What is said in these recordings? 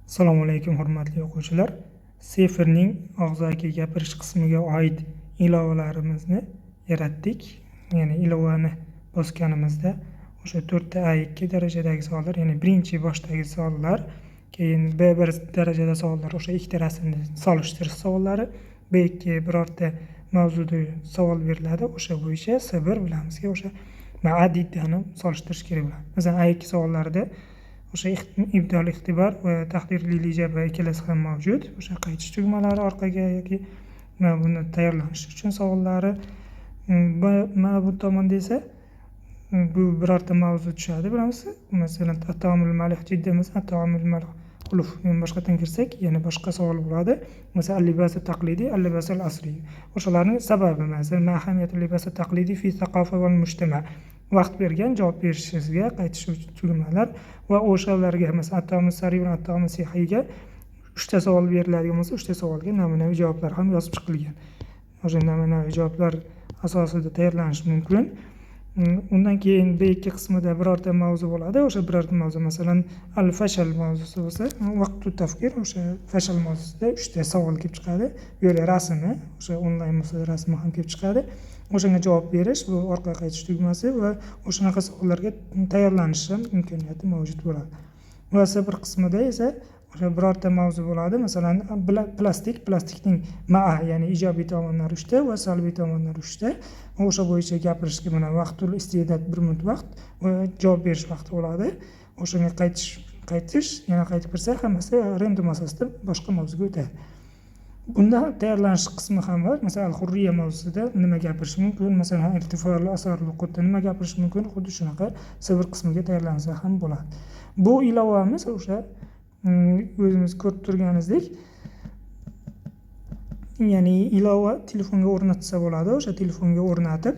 Assalomu alaykum hurmatli o'quvchilar. Seferning og'zaki gapirish qismiga oid ilovalarimizni yaratdik. Ya'ni ilovani bosganimizda o'sha 4 ta A2 darajadagi savollar, ya'ni birinchi boshdagi savollar, keyin B1 darajada savollar, o'sha ikkita rasmni solishtirish savollari, B2 birorta mavzuda savol beriladi, o'sha bo'yicha S1 bilamizki, o'sha A-diddani solishtirish kerak bo'ladi. Masalan, A2 savollarida o'sha ibtidoliy ixtibor va tahliliy ijaba ikkalasi ham mavjud. O'sha qaytish tugmalari orqaga yoki buni tayyorlanish uchun savollari. Mana bu tomonda esa bu birorta mavzu tushadi, bilamizmi? Masalan, at-taomul malih jiddamiz, at-taomul malih xuluf. Boshqadan kirsak, yana boshqa savol bo'ladi. Masalan, al-libas at-taqlidiy, al-libas al-asriy. O'shalarning sababi, masalan, ma ahamiyatu al-libas at-taqlidiy fi thaqafa wal mujtama. Vaqt bergan javob berishingizga qaytish tugmalar va o'shalarga, masalan, at-taomul sariy va at-taomul sihiyga 3 ta savol beriladigan bo'lsa, 3 ta savolga namunaviy javoblar ham yozib chiqilgan. O'sha namunaviy javoblar asosida tayyorlanishi mumkin. Undan keyin B2 qismida birorta mavzu bo'ladi. O'sha birorta mavzu, masalan, al-fashal mavzusi bo'lsa, vaqtu tafkir, o'sha fashal mavzusida 3 ta savol kelib chiqadi. Bu yerda rasmi, o'sha onlayn bo'lsa rasmi ham kelib chiqadi. O'shanga javob berish, bu orqa qaytish tugmasi va o'shanaqa savollarga tayyorlanish ham imkoniyati mavjud bo'ladi. Va S1 qismida esa o'sha birorta mavzu bo'ladi. Masalan, plastikning ma'a, ya'ni ijobiy tomonlari 3 ta va salbiy tomonlari 3 ta. O'sha bo'yicha gapirishga mana vaqtul iste'dod 1 minut vaqt va javob berish vaqti bo'ladi. O'shanga qaytish, yana qaytib kirsa, hammasi random asosida boshqa mavzuga o'tadi. Bunda tayyorlanish qismi ham bor. Masalan, al-hurriya mavzusida nima gapirish mumkin, masalan, irtifo'li asarli o'qitda nima gapirish mumkin, xuddi shunaqa S1 qismiga tayyorlansa ham bo'ladi. Bu ilovamiz o'sha o'zimiz ko'rib turganingizdek, ya'ni ilova telefonga o'rnatsa bo'ladi. O'sha telefonga o'rnatib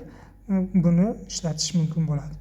buni ishlatish mumkin bo'ladi.